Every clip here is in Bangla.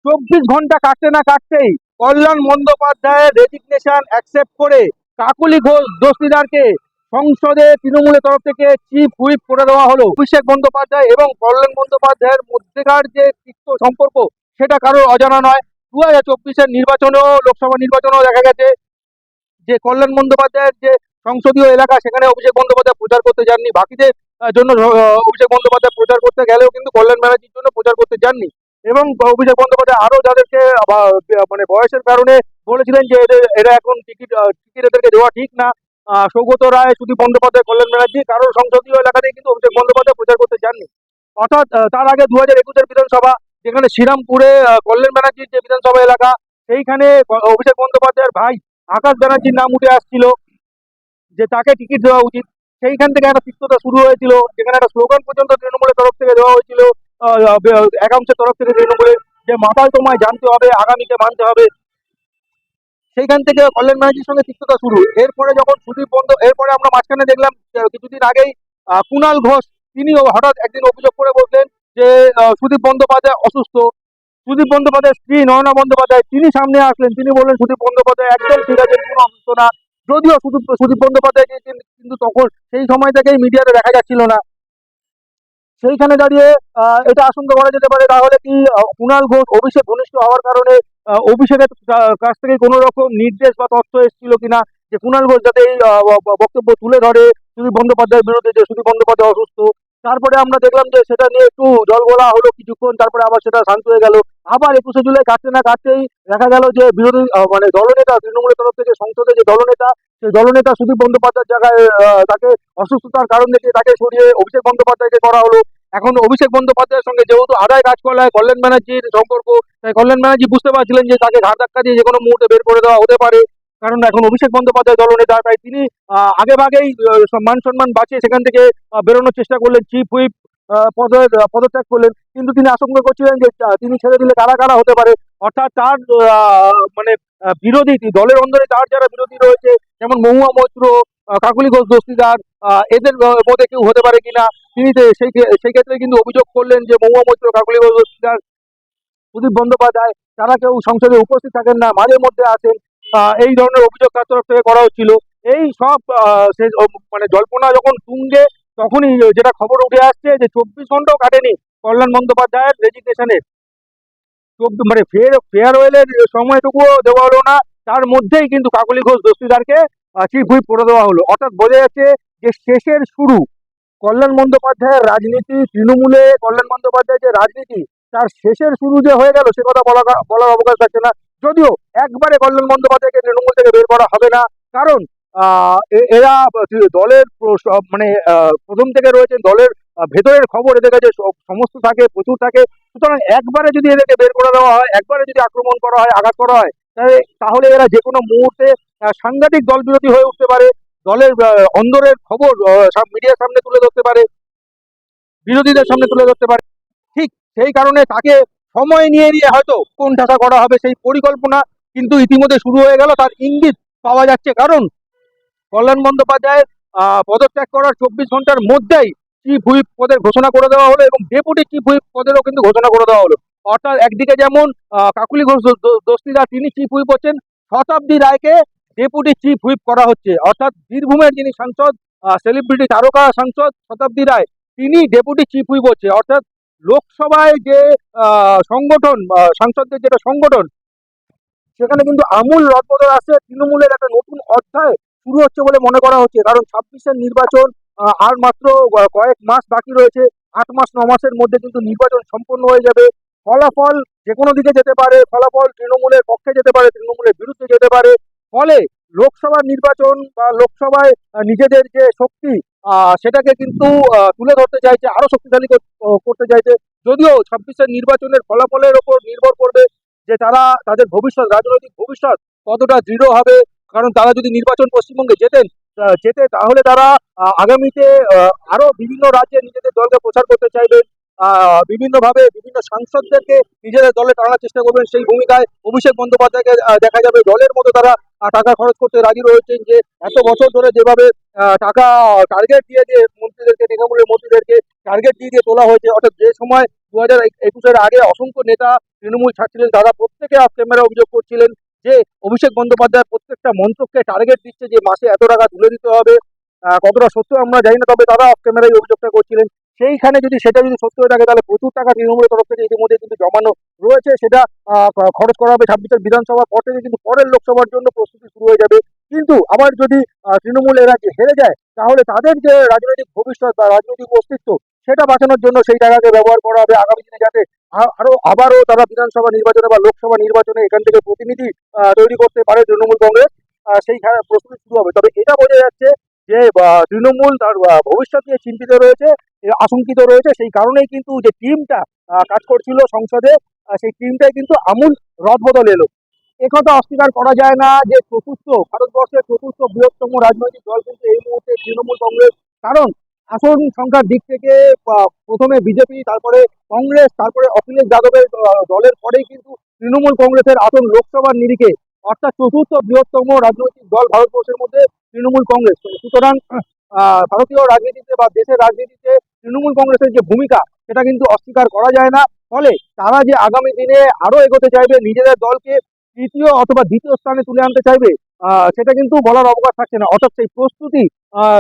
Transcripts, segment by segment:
24 ঘন্টা কাটতে না কাটতেই কল্যাণ বন্দ্যোপাধ্যায়ের রেজিগনেশন অ্যাকসেপ্ট করে কাকলি ঘোষ দস্তিদারকে সংসদে তৃণমূলের তরফ থেকে চিফ হুইপ করে দেওয়া হলো। অভিষেক বন্দ্যোপাধ্যায় এবং কল্যাণ বন্দ্যোপাধ্যায়ের মধ্যেকার যে তিক্ত সম্পর্ক সেটা কারোর অজানা নয়। 2024-এর নির্বাচনেও, লোকসভা নির্বাচনেও দেখা গেছে যে কল্যাণ বন্দ্যোপাধ্যায়ের যে সংসদীয় এলাকা সেখানে অভিষেক বন্দ্যোপাধ্যায় প্রচার করতে যাননি, বাকিদের জন্য অভিষেক বন্দ্যোপাধ্যায় প্রচার করতে গেলেও কিন্তু কল্যাণ ব্যানার্জির জন্য প্রচার করতে যাননি। এবং অভিষেক বন্দ্যোপাধ্যায় আরো যাদেরকে মানে বয়সের কারণে বলেছিলেন যে এরা এখন টিকিট টিকিট এদেরকে দেওয়া ঠিক না, সৌগত রায়, সুদীপ বন্দ্যোপাধ্যায়, কল্যাণ ব্যানার্জি, কারোর সংসদীয় এলাকাতেই কিন্তু অভিষেক বন্দ্যোপাধ্যায় প্রচার করতে যাননি। অর্থাৎ তার আগে 2021-এর বিধানসভা, যেখানে শ্রীরামপুরে কল্যাণ ব্যানার্জির যে বিধানসভা এলাকা, সেইখানে অভিষেক বন্দ্যোপাধ্যায়ের ভাই আকাশ ব্যানার্জির নাম উঠে আসছিল যে তাকে টিকিট দেওয়া উচিত। সেইখান থেকে একটা তিক্ততা শুরু হয়েছিল, যেখানে একটা স্লোগান পর্যন্ত তৃণমূলের তরফ থেকে দেওয়া হয়েছিল, একাংশের তরফ থেকে তৃণমূলের, যে মাতাল তোমায় জানতে হবে, আগামীকে মানতে হবে। সেইখান থেকে কল্যাণ ব্যানার্জির সঙ্গে তিক্ততা শুরু। এরপরে যখন এরপরে আমরা মাঝখানে দেখলাম কিছুদিন আগেই কুণাল ঘোষ, তিনি হঠাৎ একদিন অভিযোগ করে বললেন যে সুদীপ বন্দ্যোপাধ্যায় অসুস্থ। সুদীপ বন্দ্যোপাধ্যায়ের স্ত্রী নয়না বন্দ্যোপাধ্যায় তিনি সামনে আসলেন, তিনি বললেন সুদীপ বন্দ্যোপাধ্যায় একদম ঠিক আছে, কোনো অসুস্থ না। যদিও সুদীপ বন্দ্যোপাধ্যায়কে কিন্তু তখন সেই সময় থেকেই মিডিয়াতে দেখা যাচ্ছিল না। সেইখানে দাঁড়িয়ে এটা আশঙ্কা করা যেতে পারে তাহলে কি কুণাল ঘোষ অভিষেক ঘনিষ্ঠ হওয়ার কারণে অভিষেকের কাছ থেকে কোনো রকম নির্দেশ বা তথ্য এসেছিল কিনা, যে কুণাল ঘোষ যাতে এই বক্তব্য তুলে ধরে সুদীপ বন্দ্যোপাধ্যায়ের বিরুদ্ধে, যে সুদীপ বন্দ্যোপাধ্যায় অসুস্থ। তারপরে আমরা দেখলাম যে সেটা নিয়ে একটু জলঘোলা হলো কিছুক্ষণ, তারপরে আবার সেটা শান্ত হয়ে গেল। আবার 21শে জুলাই কাটতে না কাটতেই দেখা গেল যে বিরোধী মানে দলনেতা, তৃণমূলের তরফ থেকে সংসদে যে দলনেতা, সেই দলনেতা সুদীপ বন্দ্যোপাধ্যায়ের জায়গায় তাকে অসুস্থতার কারণ দেখিয়ে তাকে সরিয়ে অভিষেক বন্দ্যোপাধ্যায়কে করা হলো। এখন অভিষেক বন্দ্যোপাধ্যায়ের সঙ্গে যেহেতু আদায় কাজকলায় কল্যাণ ব্যানার্জির সম্পর্ক, তাই কল্যাণ ব্যানার্জি বুঝতে পারছিলেন যে তাকে ঘাড় ধাক্কা দিয়ে যে কোনো মুহূর্তে বের করে দেওয়া হতে পারে। কারণ এখন অভিষেক বন্দ্যোপাধ্যায় দলনেতা, তাই তিনি আগে ভাগেই মান সম্মান বাঁচিয়ে সেখান থেকে বেরোনোর চেষ্টা করলেন, চিফ হুইপ পদত্যাগ করলেন। কিন্তু তিনি আশঙ্কা করছিলেন যে তিনি ছেড়ে দিলে কারা কারা হতে পারে। অর্থাৎ তার মানে বিরোধী দলের অন্দরে তার যারা বিরোধী রয়েছে, যেমন মহুয়া মৈত্র, কাকলি ঘোষ দস্তিদার, এদের মধ্যে কেউ হতে পারে কিনা। তিনি সেই ক্ষেত্রে কিন্তু অভিযোগ করলেন যে মহুয়া মৈত্র, কাকলি ঘোষ দস্তিদার, সুদীপ বন্দ্যোপাধ্যায় তারা কেউ সংসদে উপস্থিত থাকেন না, মাঝে মধ্যে আসেন। এই ধরনের অভিযোগ তার তরফ থেকে করা হচ্ছিল। এই সব মানে জল্পনা যখন তুঙ্গে, তখনই যেটা খবর উঠে আসছে যে 24 ঘন্টাও কাটেনি কল্যাণ বন্দ্যোপাধ্যায়ের রেজিগনেশনের, মানে ফেয়ারওয়েলের সময়টুকুও দেওয়া হলো না, তার মধ্যেই কিন্তু কাকলি ঘোষ দস্তিদারকে চিফ হুইপ করে দেওয়া হলো। অর্থাৎ বোঝা যাচ্ছে যে শেষের শুরু কল্যাণ বন্দ্যোপাধ্যায়ের রাজনীতি, তৃণমূলে কল্যাণ বন্দ্যোপাধ্যায়ের যে রাজনীতি, তার শেষের শুরু যে হয়ে গেল সে কথা বলার অবকাশ থাকছে না। যদিও একবারে কল্যাণ বন্দ্যোপাধ্যায়কে তৃণমূল থেকে বের করা হবে না, কারণ এরা দলের মানে প্রথম থেকে রয়েছেন, দলের ভেতরের খবর এদের কাছে সমস্ত থাকে, প্রচুর থাকে। সুতরাং একবারে যদি এদেরকে বের করে দেওয়া হয়, একবারে যদি আক্রমণ করা হয়, আঘাত করা হয়, তাহলে এরা যে কোনো মুহূর্তে সাংঘাতিক দল বিরোধী হয়ে উঠতে পারে, দলের অন্দরের খবর সব মিডিয়ার সামনে তুলে ধরতে পারে, বিরোধীদের সামনে তুলে ধরতে পারে। ঠিক সেই কারণে তাকে সময় নিয়ে নিয়ে হয়তো কোন ঠাসা করা হবে সেই পরিকল্পনা কিন্তু ইতিমধ্যে শুরু হয়ে গেল, তার ইঙ্গিত পাওয়া যাচ্ছে। কারণ কল্যাণ বন্দ্যোপাধ্যায়ের পদত্যাগ করার 24 ঘন্টার মধ্যেই চিফ হুইপ পদের ঘোষণা করে দেওয়া হলো এবং ডেপুটি চিফ হুইপ পদেরও কিন্তু ঘোষণা করে দেওয়া হলো। অর্থাৎ একদিকে যেমন কাকুলি ঘোষ দস্তিদার তিনি চিফ হুইপ হচ্ছেন, শতাব্দী রায়কে ডেপুটি চিফ হুইপ করা হচ্ছে। অর্থাৎ বীরভূমের যিনি সাংসদ, সেলিব্রিটি তারকা সাংসদ শতাব্দী রায়, তিনি ডেপুটি চিফ হুইপ হচ্ছে। অর্থাৎ লোকসভায় যে সংগঠন, সাংসদদের যেটা সংগঠন, সেখানে কিন্তু আমূল রদবদল আসছে, তৃণমূলের একটা নতুন অধ্যায় শুরু হচ্ছে বলে মনে করা হচ্ছে। কারণ 26-এর নির্বাচন আর মাত্র কয়েক মাস বাকি রয়েছে, 8 মাস 9 মাসের মধ্যে কিন্তু নির্বাচন সম্পন্ন হয়ে যাবে। ফলাফল যে কোনো দিকে যেতে পারে, ফলাফল তৃণমূলের পক্ষে যেতে পারে, তৃণমূলের বিরুদ্ধে যেতে পারে। ফলে লোকসভার নির্বাচন বা লোকসভায় নিজেদের যে শক্তি সেটাকে কিন্তু তুলে ধরতে চাইছে, আরো শক্তিশালী করতে চাইছে। যদিও 26-এর নির্বাচনের ফলাফলের ওপর নির্ভর করবে যে তারা তাদের ভবিষ্যৎ, রাজনৈতিক ভবিষ্যৎ কতটা দৃঢ় হবে। কারণ তারা যদি নির্বাচন পশ্চিমবঙ্গে যেতে তাহলে তারা আগামীতে আরো বিভিন্ন রাজ্যে নিজেদের দলকে প্রচার করতে চাইবেন। বিভিন্ন ভাবে বিভিন্ন সাংসদদেরকে নিজেদের দলে টানার চেষ্টা করবেন। সেই ভূমিকায় অভিষেক বন্দ্যোপাধ্যায়কে দেখা যাবে দলের মতো তারা টাকা খরচ করতে রাজি রয়েছেন, যে এত বছর ধরে যেভাবে টাকা টার্গেট দিয়ে দিয়ে মন্ত্রীদেরকে, তৃণমূলের মন্ত্রীদেরকে টার্গেট দিয়ে দিয়ে তোলা হয়েছে। অর্থাৎ যে সময় 2021-এর আগে অসংখ্য নেতা তৃণমূল ছাড়ছিলেন, তারা প্রত্যেকে অফ ক্যামেরা অভিযোগ করছিলেন যে অভিষেক বন্দ্যোপাধ্যায় প্রত্যেকটা মন্ত্রককে টার্গেট দিচ্ছে যে মাসে এত টাকা তুলে দিতে হবে। কতটা সত্য আমরা জানি না, তবে তারা অফ ক্যামেরায় অভিযোগটা করছিলেন। সেইখানে যদি সেটা যদি সত্য হয়ে থাকে, তাহলে প্রচুর টাকা তৃণমূলের তরফ থেকে ইতিমধ্যে কিন্তু জমানো রয়েছে। সেটা খরচ করা হবে 26-এর বিধানসভার পর থেকে, কিন্তু পরের লোকসভার জন্য প্রস্তুতি শুরু হয়ে যাবে। কিন্তু আবার যদি তৃণমূল এর রাজ্যে হেরে যায়, তাহলে তাদের যে রাজনৈতিক ভবিষ্যৎ বা রাজনৈতিক অস্তিত্ব, সেটা বাঁচানোর জন্য সেই টাকাকে ব্যবহার করা হবে আগামী দিনে, যাতে আবারও তারা বিধানসভা নির্বাচনে বা লোকসভা নির্বাচনে এখান থেকে প্রতিনিধি তৈরি করতে পারে তৃণমূল কংগ্রেস। সেই প্রস্তুতি শুরু হবে। তবে এটা বোঝা যাচ্ছে যে তৃণমূল তার ভবিষ্যৎ নিয়ে চিন্তিত রয়েছে, আশঙ্কিত রয়েছে। সেই কারণেই কিন্তু যে টিমটা কাজ করছিল সংসদে, সেই টিমটাই কিন্তু আমূল রদবদল এলো। একথা অস্বীকার করা যায় না যে ভারতবর্ষের চতুর্থ বৃহত্তম রাজনৈতিক দল কিন্তু এই মুহূর্তে তৃণমূল কংগ্রেস। কারণ আসন সংখ্যার দিক থেকে প্রথমে বিজেপি, তারপরে কংগ্রেস, তারপরে অখিলেশ যাদবের দলের পরেই কিন্তু তৃণমূল কংগ্রেসের আসন লোকসভার নিরিখে, অর্থাৎ চতুর্থ বৃহত্তম রাজনৈতিক দল ভারতবর্ষের মধ্যে তৃণমূল কংগ্রেস। সুতরাং ভারতীয় রাজনীতিতে বা দেশের রাজনীতিতে তৃণমূল কংগ্রেসের যে ভূমিকা, সেটা কিন্তু অস্বীকার করা যায় না। ফলে তারা যে আগামী দিনে আরো এগোতে চাইবে, নিজেদের দলকে তৃতীয় অথবা দ্বিতীয় স্থানে তুলে আনতে চাইবে, সেটা কিন্তু বলার অবকাশ থাকছে না। অর্থাৎ সেই প্রস্তুতি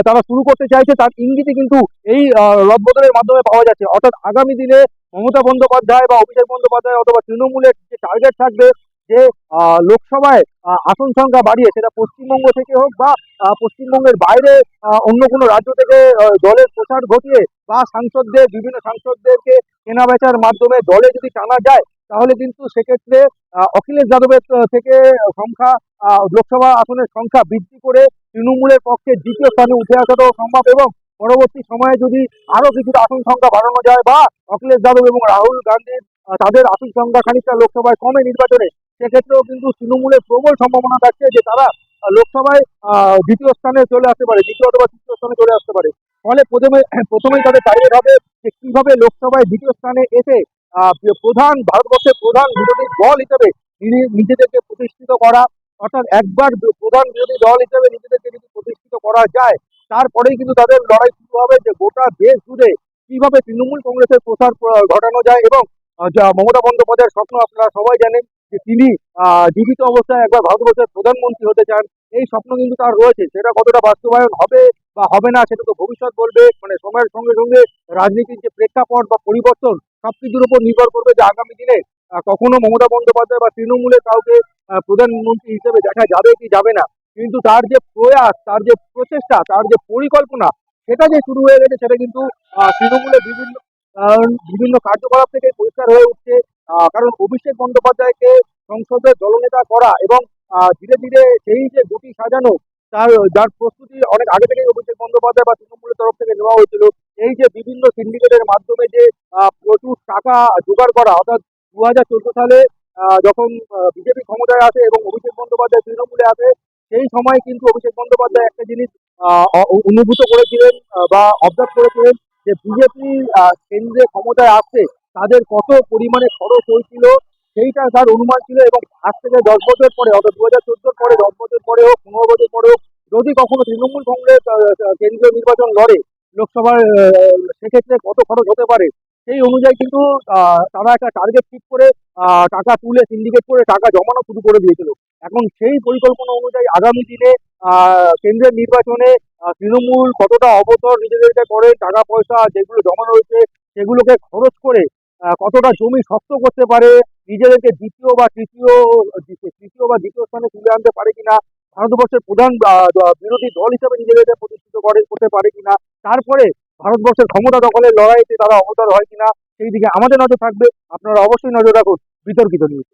তারা শুরু করতে চাইছে, তার ইঙ্গিতই কিন্তু এই রদবদলের মাধ্যমে পাওয়া যাচ্ছে। অর্থাৎ আগামী দিনে মমতা বন্দ্যোপাধ্যায় বা অভিষেক বন্দ্যোপাধ্যায় অথবা তৃণমূলের যে টার্গেট থাকবে, যে লোকসভায় আসন সংখ্যা বাড়িয়ে, সেটা পশ্চিমবঙ্গ থেকে হোক বা পশ্চিমবঙ্গের বাইরে অন্য কোনো রাজ্য থেকে দলের প্রচার ঘটিয়ে বা বিভিন্ন সাংসদদেরকে কেনা বেচার মাধ্যমে দলে যদি টানা যায়, তাহলে কিন্তু সেক্ষেত্রে অখিলেশ যাদবের থেকে সংখ্যা, লোকসভা আসনের সংখ্যা বৃদ্ধি করে তৃণমূলের পক্ষে দ্বিতীয় স্থানে উঠে আসাটাও সম্ভব। এবং পরবর্তী সময়ে যদি আরো কিছুটা আসন সংখ্যা বাড়ানো যায়, বা অখিলেশ যাদব এবং রাহুল গান্ধীর তাদের আসন সংখ্যা খানিকটা লোকসভায় কমে নির্বাচনে, সেক্ষেত্রেও কিন্তু তৃণমূলের প্রবল সম্ভাবনা থাকছে যে তারা লোকসভায় দ্বিতীয় স্থানে চলে আসতে পারে, দ্বিতীয় অথবা তৃতীয় স্থানে চলে আসতে পারে। ফলে প্রথমেই তাদের টার্গেট হবে যে কিভাবে লোকসভায় দ্বিতীয় স্থানে এসে ভারতবর্ষের প্রধান বিরোধী দল হিসেবে নিজেদেরকে প্রতিষ্ঠিত করা। অর্থাৎ একবার প্রধান বিরোধী দল হিসেবে নিজেদেরকে যদি প্রতিষ্ঠিত করা যায়, তারপরেই কিন্তু তাদের লড়াই শুরু হবে যে গোটা দেশ জুড়ে কিভাবে তৃণমূল কংগ্রেসের প্রসার ঘটানো যায়। এবং যা মমতা বন্দ্যোপাধ্যায়ের স্বপ্ন আপনারা সবাই জানেন, যে তিনি জীবিত অবস্থায় একবার ভারতবর্ষের প্রধানমন্ত্রী হতে চান। এই স্বপ্ন কিন্তু তার রয়েছে। সেটা কতটা বাস্তবায়ন হবে বা হবে না, সেটা তো ভবিষ্যৎ বলবে। মানে সময়ের সঙ্গে সঙ্গে রাজনীতির যে প্রেক্ষাপট বা পরিবর্তন, সবকিছুর উপর নির্ভর করবে যে আগামী দিনে কখনো মমতা বন্দ্যোপাধ্যায় বা তৃণমূলের কাউকে প্রধানমন্ত্রী হিসেবে দেখা যাবে কি যাবে না। কিন্তু তার যে প্রয়াস, তার যে প্রচেষ্টা, তার যে পরিকল্পনা, সেটা যে শুরু হয়ে গেছে, সেটা কিন্তু তৃণমূলের বিভিন্ন কার্যকলাপ থেকে পরিষ্কার হয়ে উঠছে। কারণ অভিষেক বন্দ্যোপাধ্যায়কে সংসদের দলনেতা করা এবং ধীরে ধীরে সেই যে গুটি সাজানো, যার প্রস্তুতি অনেক আগে থেকেই অভিষেক বন্দ্যোপাধ্যায় বা তৃণমূলের তরফ থেকে নেওয়া হয়েছিল। এই যে বিভিন্ন সিন্ডিকেটের মাধ্যমে যে প্রচুর টাকা জোগাড় করা, অর্থাৎ 2014 সালে যখন বিজেপি ক্ষমতায় আসে এবং অভিষেক বন্দ্যোপাধ্যায় তৃণমূলে আসে, সেই সময় কিন্তু অভিষেক বন্দ্যোপাধ্যায় একটা জিনিস অনুভূত করেছিলেন বা অবজার্ভ করেছিলেন, যে বিজেপি কেন্দ্রে ক্ষমতায় আসছে তাদের কত পরিমাণে খরচ হয়েছিল, সেইটা তার অনুমান ছিল। এবং আজ থেকে 10 বছর পরে, অর্থাৎ 2014 পরে, 10 বছর পরে হোক, 15 বছর পরে হোক, যদি কখনো তৃণমূল কংগ্রেস কেন্দ্রীয় নির্বাচন লড়ে লোকসভার, সেক্ষেত্রে কত খরচ হতে পারে, সেই অনুযায়ী কিন্তু তারা একটা টার্গেট ঠিক করে টাকা তুলে সিন্ডিকেট করে টাকা জমানো শুরু করে দিয়েছিল। এখন সেই পরিকল্পনা অনুযায়ী আগামী দিনে কেন্দ্রের নির্বাচনে তৃণমূল কতটা অবসর নিজেদেরকে করে, টাকা পয়সা যেগুলো জমা রয়েছে সেগুলোকে খরচ করে কতটা জমি শক্ত করতে পারে, নিজেদেরকে তৃতীয় বা দ্বিতীয় স্থানে তুলে আনতে পারে কিনা, ভারতবর্ষের প্রধান বিরোধী দল হিসেবে নিজেদেরকে প্রতিষ্ঠিত করতে পারে কিনা, তারপরে ভারতবর্ষের ক্ষমতা দখলের লড়াইতে তারা অবতার হয় কিনা, সেই দিকে আমাদের নজর থাকবে। আপনারা অবশ্যই নজর রাখুন বিতর্কিত নিউজ।